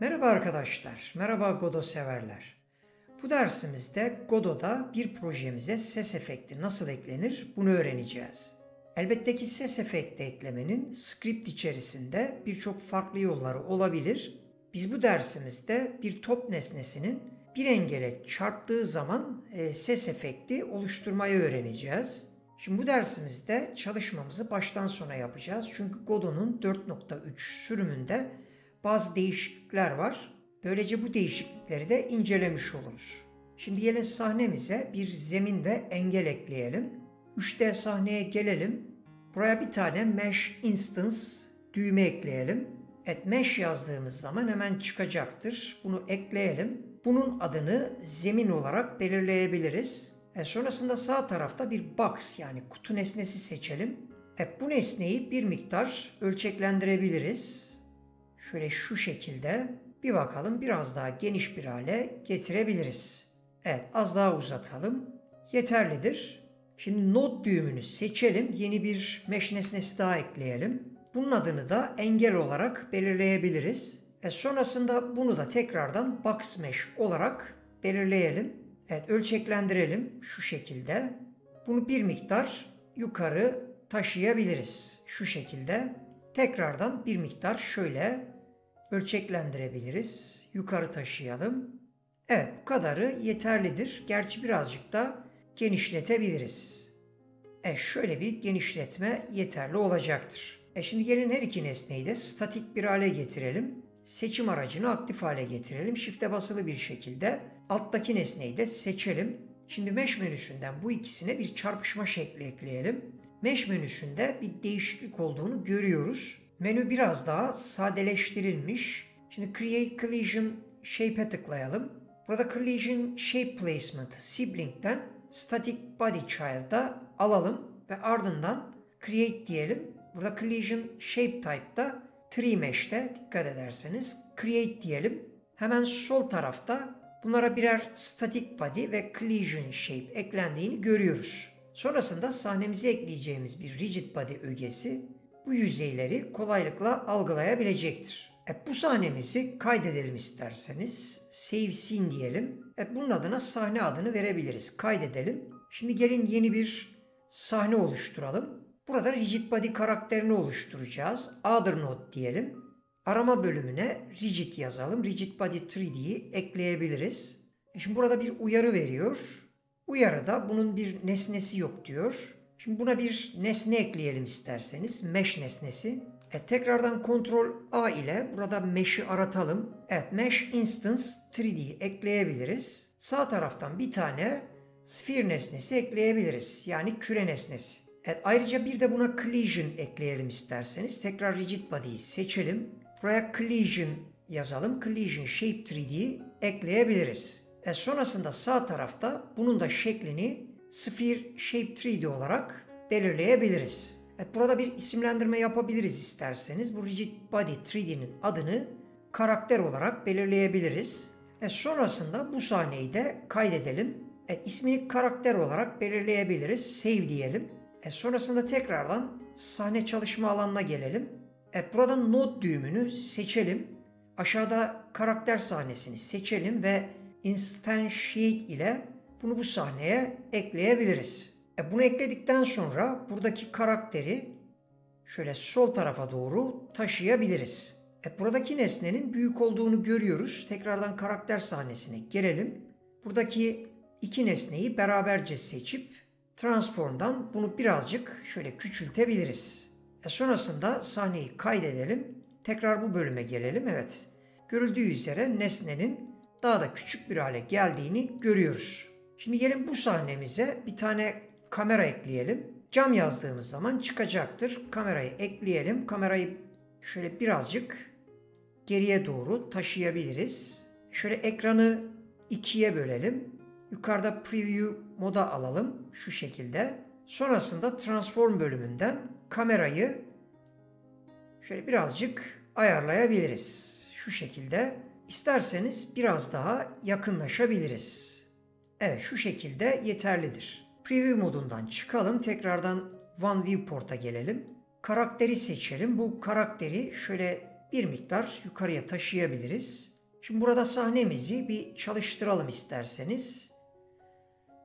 Merhaba arkadaşlar, merhaba Godot severler. Bu dersimizde Godot'da bir projemize ses efekti nasıl eklenir bunu öğreneceğiz. Elbette ki ses efekti eklemenin script içerisinde birçok farklı yolları olabilir. Biz bu dersimizde bir top nesnesinin bir engele çarptığı zaman ses efekti oluşturmayı öğreneceğiz. Şimdi bu dersimizde çalışmamızı baştan sona yapacağız. Çünkü Godot'un 4.3 sürümünde bazı değişiklikler var. Böylece bu değişiklikleri de incelemiş oluruz. Şimdi gelin sahnemize bir zemin ve engel ekleyelim. 3D sahneye gelelim. Buraya bir tane Mesh Instance düğme ekleyelim. Evet, Mesh yazdığımız zaman hemen çıkacaktır. Bunu ekleyelim. Bunun adını zemin olarak belirleyebiliriz. Sonrasında sağ tarafta bir box yani kutu nesnesi seçelim. Bu nesneyi bir miktar ölçeklendirebiliriz. Şöyle şu şekilde bir bakalım, biraz daha geniş bir hale getirebiliriz. Evet, az daha uzatalım. Yeterlidir. Şimdi node düğümünü seçelim. Yeni bir mesh nesnesi daha ekleyelim. Bunun adını da engel olarak belirleyebiliriz. Sonrasında bunu da tekrardan box mesh olarak belirleyelim. Evet, ölçeklendirelim şu şekilde. Bunu bir miktar yukarı taşıyabiliriz. Şu şekilde. Tekrardan bir miktar şöyle ölçeklendirebiliriz. Yukarı taşıyalım. Evet, bu kadarı yeterlidir. Gerçi birazcık da genişletebiliriz. Şöyle bir genişletme yeterli olacaktır. Şimdi gelin her iki nesneyi de statik bir hale getirelim. Seçim aracını aktif hale getirelim. Shift'e basılı bir şekilde alttaki nesneyi de seçelim. Şimdi Mesh menüsünden bu ikisine bir çarpışma şekli ekleyelim. Mesh menüsünde bir değişiklik olduğunu görüyoruz. Menü biraz daha sadeleştirilmiş. Şimdi Create Collision Shape'e tıklayalım. Burada Collision Shape Placement'ı Sibling'den Static Body Child'a alalım ve ardından Create diyelim. Burada Collision Shape Type'da Tree Mesh'te dikkat ederseniz Create diyelim. Hemen sol tarafta bunlara birer Static Body ve Collision Shape eklendiğini görüyoruz. Sonrasında sahnemize ekleyeceğimiz bir Rigid Body ögesi bu yüzeyleri kolaylıkla algılayabilecektir. Bu sahnemizi kaydedelim isterseniz. Save Scene diyelim. Bunun adına sahne adını verebiliriz. Kaydedelim. Şimdi gelin yeni bir sahne oluşturalım. Burada Rigid Body karakterini oluşturacağız. Other Node diyelim. Arama bölümüne Rigid yazalım. Rigid Body 3D'yi ekleyebiliriz. Şimdi burada bir uyarı veriyor. Uyarıda bunun bir nesnesi yok diyor. Şimdi buna bir nesne ekleyelim isterseniz. Mesh nesnesi. Tekrardan Ctrl A ile burada Mesh'i aratalım. Evet, Mesh Instance 3D ekleyebiliriz. Sağ taraftan bir tane Sphere nesnesi ekleyebiliriz. Yani küre nesnesi. Ayrıca bir de buna Collision ekleyelim isterseniz. Tekrar Rigid Body'yi seçelim. Buraya Collision yazalım. Collision Shape 3D ekleyebiliriz. Sonrasında sağ tarafta bunun da şeklini Sphere Shape 3D olarak belirleyebiliriz. Burada bir isimlendirme yapabiliriz isterseniz. Bu Rigid Body 3D'nin adını karakter olarak belirleyebiliriz. Sonrasında bu sahneyi de kaydedelim. İsmini karakter olarak belirleyebiliriz. Save diyelim. Sonrasında tekrardan sahne çalışma alanına gelelim. Buradan Node düğümünü seçelim. Aşağıda karakter sahnesini seçelim ve Instantiate ile bunu bu sahneye ekleyebiliriz. Bunu ekledikten sonra buradaki karakteri şöyle sol tarafa doğru taşıyabiliriz. Buradaki nesnenin büyük olduğunu görüyoruz. Tekrardan karakter sahnesine gelelim. Buradaki iki nesneyi beraberce seçip Transform'dan bunu birazcık şöyle küçültebiliriz. Sonrasında sahneyi kaydedelim. Tekrar bu bölüme gelelim. Evet. Görüldüğü üzere nesnenin daha da küçük bir hale geldiğini görüyoruz. Şimdi gelin bu sahnemize bir tane kamera ekleyelim. Cam yazdığımız zaman çıkacaktır. Kamerayı ekleyelim. Kamerayı şöyle birazcık geriye doğru taşıyabiliriz. Şöyle ekranı ikiye bölelim. Yukarıda Preview moda alalım. Şu şekilde. Sonrasında Transform bölümünden kamerayı şöyle birazcık ayarlayabiliriz. Şu şekilde. İsterseniz biraz daha yakınlaşabiliriz. Evet, şu şekilde yeterlidir. Preview modundan çıkalım. Tekrardan One Viewport'a gelelim. Karakteri seçelim. Bu karakteri şöyle bir miktar yukarıya taşıyabiliriz. Şimdi burada sahnemizi bir çalıştıralım isterseniz.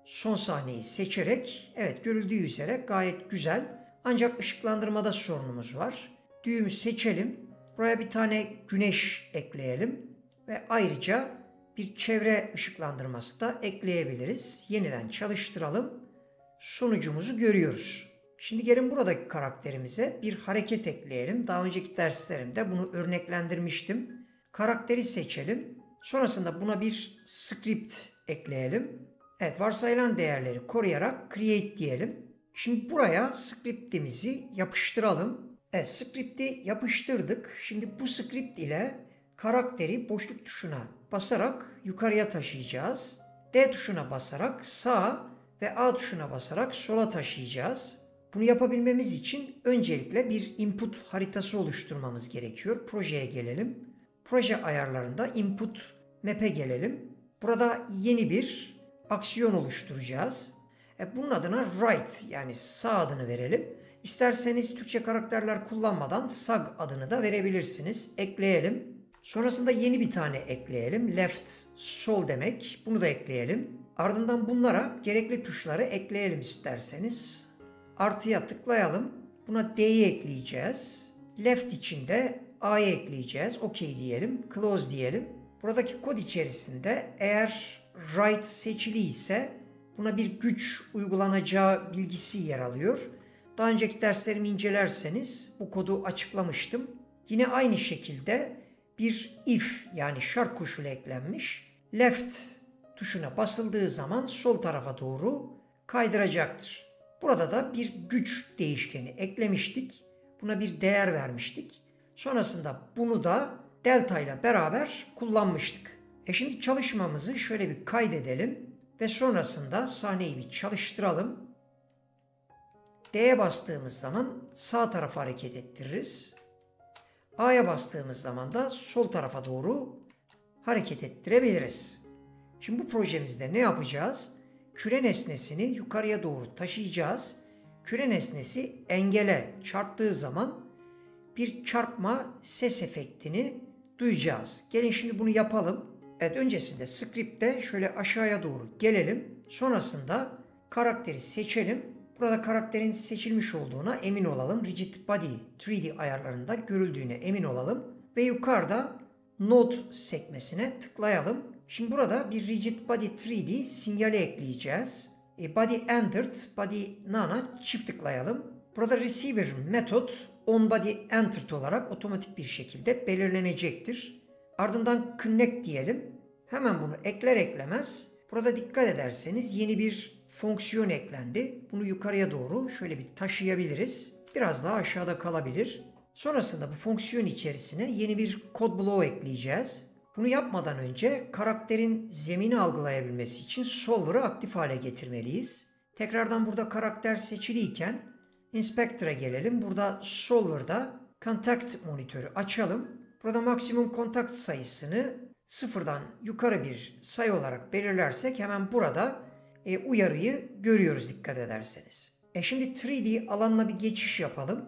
Son sahneyi seçerek, evet görüldüğü üzere gayet güzel. Ancak ışıklandırmada sorunumuz var. Düğümü seçelim. Buraya bir tane güneş ekleyelim. Ve ayrıca bir çevre ışıklandırması da ekleyebiliriz. Yeniden çalıştıralım. Sonucumuzu görüyoruz. Şimdi gelin buradaki karakterimize bir hareket ekleyelim. Daha önceki derslerimde bunu örneklendirmiştim. Karakteri seçelim. Sonrasında buna bir script ekleyelim. Evet, varsayılan değerleri koruyarak create diyelim. Şimdi buraya scriptimizi yapıştıralım. Evet, script'i yapıştırdık. Şimdi bu script ile karakteri boşluk tuşuna basarak yukarıya taşıyacağız. D tuşuna basarak sağa ve A tuşuna basarak sola taşıyacağız. Bunu yapabilmemiz için öncelikle bir input haritası oluşturmamız gerekiyor. Projeye gelelim. Proje ayarlarında input map'e gelelim. Burada yeni bir aksiyon oluşturacağız. Bunun adına right yani sağ adını verelim. İsterseniz Türkçe karakterler kullanmadan sag adını da verebilirsiniz. Ekleyelim. Sonrasında yeni bir tane ekleyelim. Left, sol demek. Bunu da ekleyelim. Ardından bunlara gerekli tuşları ekleyelim isterseniz. Artıya tıklayalım. Buna D'yi ekleyeceğiz. Left için de A'yı ekleyeceğiz. OK diyelim. Close diyelim. Buradaki kod içerisinde eğer right seçili ise buna bir güç uygulanacağı bilgisi yer alıyor. Daha önceki derslerimi incelerseniz bu kodu açıklamıştım. Yine aynı şekilde bir if yani şart koşulu eklenmiş. Left tuşuna basıldığı zaman sol tarafa doğru kaydıracaktır. Burada da bir güç değişkeni eklemiştik. Buna bir değer vermiştik. Sonrasında bunu da delta ile beraber kullanmıştık. Şimdi çalışmamızı şöyle bir kaydedelim ve sonrasında sahneyi bir çalıştıralım. D'ye bastığımız zaman sağ tarafa hareket ettiririz. A'ya bastığımız zaman da sol tarafa doğru hareket ettirebiliriz. Şimdi bu projemizde ne yapacağız? Küre nesnesini yukarıya doğru taşıyacağız. Küre nesnesi engele çarptığı zaman bir çarpma ses efektini duyacağız. Gelin şimdi bunu yapalım. Evet, öncesinde script'te şöyle aşağıya doğru gelelim. Sonrasında karakteri seçelim. Burada karakterin seçilmiş olduğuna emin olalım. Rigid Body 3D ayarlarında görüldüğüne emin olalım. Ve yukarıda Node sekmesine tıklayalım. Şimdi burada bir Rigid Body 3D sinyali ekleyeceğiz. Body Entered, Body None'a çift tıklayalım. Burada Receiver Method On Body Entered olarak otomatik bir şekilde belirlenecektir. Ardından Connect diyelim. Hemen bunu ekler eklemez burada dikkat ederseniz yeni bir fonksiyon eklendi. Bunu yukarıya doğru şöyle bir taşıyabiliriz. Biraz daha aşağıda kalabilir. Sonrasında bu fonksiyon içerisine yeni bir kod bloğu ekleyeceğiz. Bunu yapmadan önce karakterin zemini algılayabilmesi için Solver'ı aktif hale getirmeliyiz. Tekrardan burada karakter seçiliyken Inspector'a gelelim. Burada Solver'da Contact monitörü açalım. Burada maksimum kontak sayısını sıfırdan yukarı bir sayı olarak belirlersek hemen burada uyarıyı görüyoruz dikkat ederseniz. Şimdi 3D alanına bir geçiş yapalım.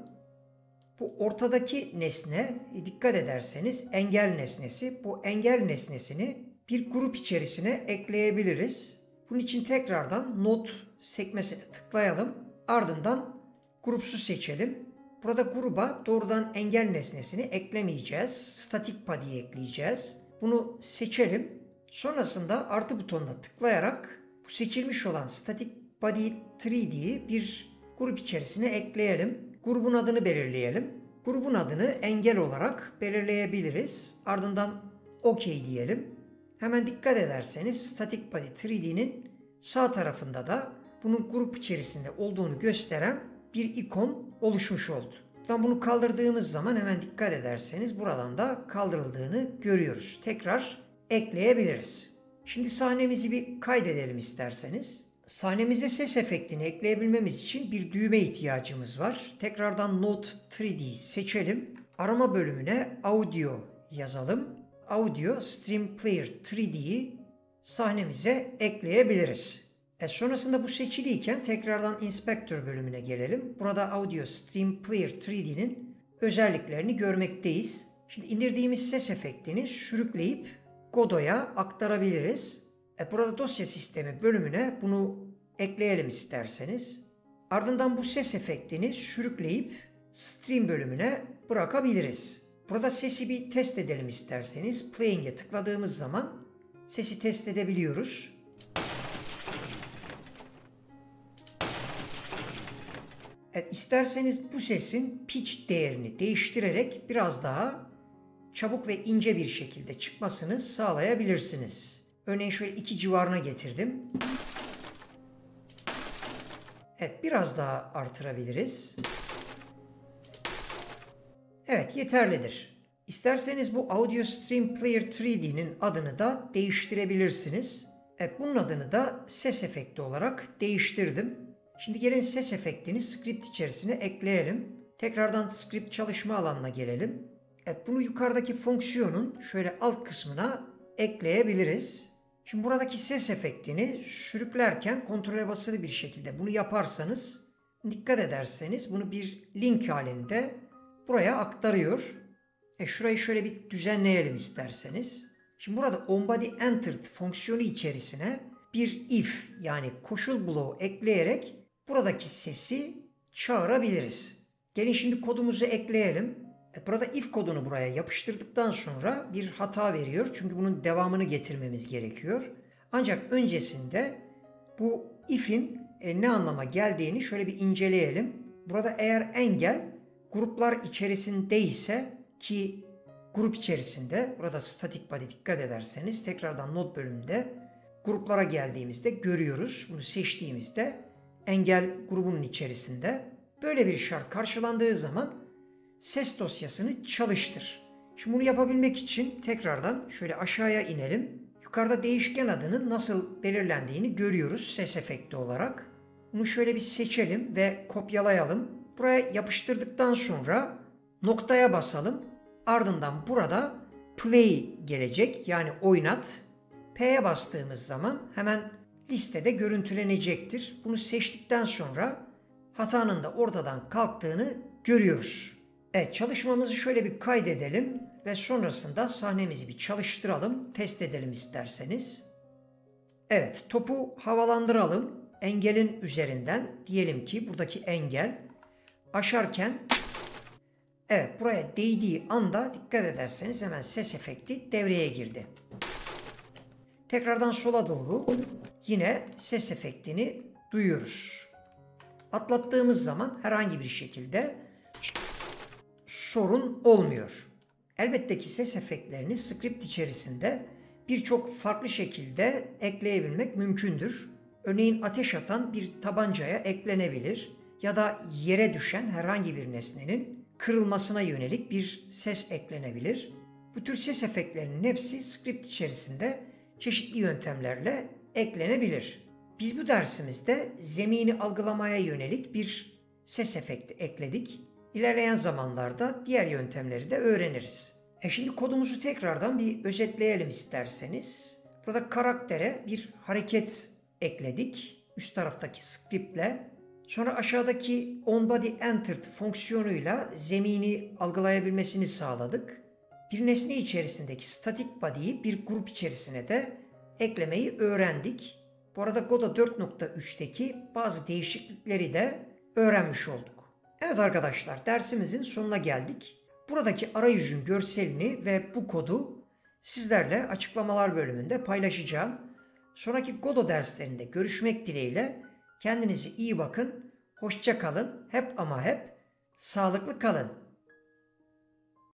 Bu ortadaki nesne dikkat ederseniz engel nesnesi. Bu engel nesnesini bir grup içerisine ekleyebiliriz. Bunun için tekrardan Node sekmesine tıklayalım. Ardından grupsu seçelim. Burada gruba doğrudan engel nesnesini eklemeyeceğiz. Static body'yi ekleyeceğiz. Bunu seçelim. Sonrasında artı butonuna tıklayarak bu seçilmiş olan Static Body 3D'yi bir grup içerisine ekleyelim. Grubun adını belirleyelim. Grubun adını engel olarak belirleyebiliriz. Ardından OK diyelim. Hemen dikkat ederseniz Static Body 3D'nin sağ tarafında da bunun grup içerisinde olduğunu gösteren bir ikon oluşmuş oldu. Buradan bunu kaldırdığımız zaman hemen dikkat ederseniz buradan da kaldırıldığını görüyoruz. Tekrar ekleyebiliriz. Şimdi sahnemizi bir kaydedelim isterseniz. Sahnemize ses efektini ekleyebilmemiz için bir düğme ihtiyacımız var. Tekrardan Node 3D seçelim. Arama bölümüne Audio yazalım. Audio Stream Player 3D'yi sahnemize ekleyebiliriz. Sonrasında bu seçiliyken tekrardan Inspector bölümüne gelelim. Burada Audio Stream Player 3D'nin özelliklerini görmekteyiz. Şimdi indirdiğimiz ses efektini sürükleyip Godot'a aktarabiliriz. Burada dosya sistemi bölümüne bunu ekleyelim isterseniz. Ardından bu ses efektini sürükleyip stream bölümüne bırakabiliriz. Burada sesi bir test edelim isterseniz. Playing'e tıkladığımız zaman sesi test edebiliyoruz. Evet, isterseniz bu sesin pitch değerini değiştirerek biraz daha çabuk ve ince bir şekilde çıkmasını sağlayabilirsiniz. Örneğin şöyle 2 civarına getirdim. Evet, biraz daha artırabiliriz. Evet, yeterlidir. İsterseniz bu Audio Stream Player 3D'nin adını da değiştirebilirsiniz. Evet, bunun adını da ses efekti olarak değiştirdim. Şimdi gelin ses efektini script içerisine ekleyelim. Tekrardan script çalışma alanına gelelim. Evet, bunu yukarıdaki fonksiyonun şöyle alt kısmına ekleyebiliriz. Şimdi buradaki ses efektini sürüklerken kontrole basılı bir şekilde bunu yaparsanız, dikkat ederseniz bunu bir link halinde buraya aktarıyor. Şurayı şöyle bir düzenleyelim isterseniz. Şimdi burada onBodyEntered fonksiyonu içerisine bir if yani koşul bloğu ekleyerek buradaki sesi çağırabiliriz. Gelin şimdi kodumuzu ekleyelim. Burada if kodunu buraya yapıştırdıktan sonra bir hata veriyor. Çünkü bunun devamını getirmemiz gerekiyor. Ancak öncesinde bu if'in ne anlama geldiğini şöyle bir inceleyelim. Burada eğer engel gruplar içerisindeyse ki grup içerisinde, burada static body dikkat ederseniz tekrardan not bölümünde gruplara geldiğimizde görüyoruz. Bunu seçtiğimizde engel grubunun içerisinde. Böyle bir şart karşılandığı zaman ses dosyasını çalıştır. Şimdi bunu yapabilmek için tekrardan şöyle aşağıya inelim. Yukarıda değişken adının nasıl belirlendiğini görüyoruz ses efekti olarak. Bunu şöyle bir seçelim ve kopyalayalım. Buraya yapıştırdıktan sonra noktaya basalım. Ardından burada play gelecek yani oynat. P'ye bastığımız zaman hemen listede görüntülenecektir. Bunu seçtikten sonra hatanın da ortadan kalktığını görüyoruz. Evet, çalışmamızı şöyle bir kaydedelim ve sonrasında sahnemizi bir çalıştıralım, test edelim isterseniz. Evet, topu havalandıralım. Engelin üzerinden diyelim ki buradaki engel aşarken evet buraya değdiği anda dikkat ederseniz hemen ses efekti devreye girdi. Tekrardan sola doğru yine ses efektini duyuyoruz. Atlattığımız zaman herhangi bir şekilde sorun olmuyor. Elbette ki ses efektlerini script içerisinde birçok farklı şekilde ekleyebilmek mümkündür. Örneğin ateş atan bir tabancaya eklenebilir ya da yere düşen herhangi bir nesnenin kırılmasına yönelik bir ses eklenebilir. Bu tür ses efektlerinin hepsi script içerisinde çeşitli yöntemlerle eklenebilir. Biz bu dersimizde zemini algılamaya yönelik bir ses efekti ekledik. İlerleyen zamanlarda diğer yöntemleri de öğreniriz. Şimdi kodumuzu tekrardan bir özetleyelim isterseniz. Burada karaktere bir hareket ekledik. Üst taraftaki scriptle. Sonra aşağıdaki onBodyEntered fonksiyonuyla zemini algılayabilmesini sağladık. Bir nesne içerisindeki static body'yi bir grup içerisine de eklemeyi öğrendik. Bu arada Godot 4.3'teki bazı değişiklikleri de öğrenmiş olduk. Evet arkadaşlar, dersimizin sonuna geldik. Buradaki arayüzün görselini ve bu kodu sizlerle açıklamalar bölümünde paylaşacağım. Sonraki Godot derslerinde görüşmek dileğiyle kendinize iyi bakın, hoşça kalın, hep ama hep sağlıklı kalın.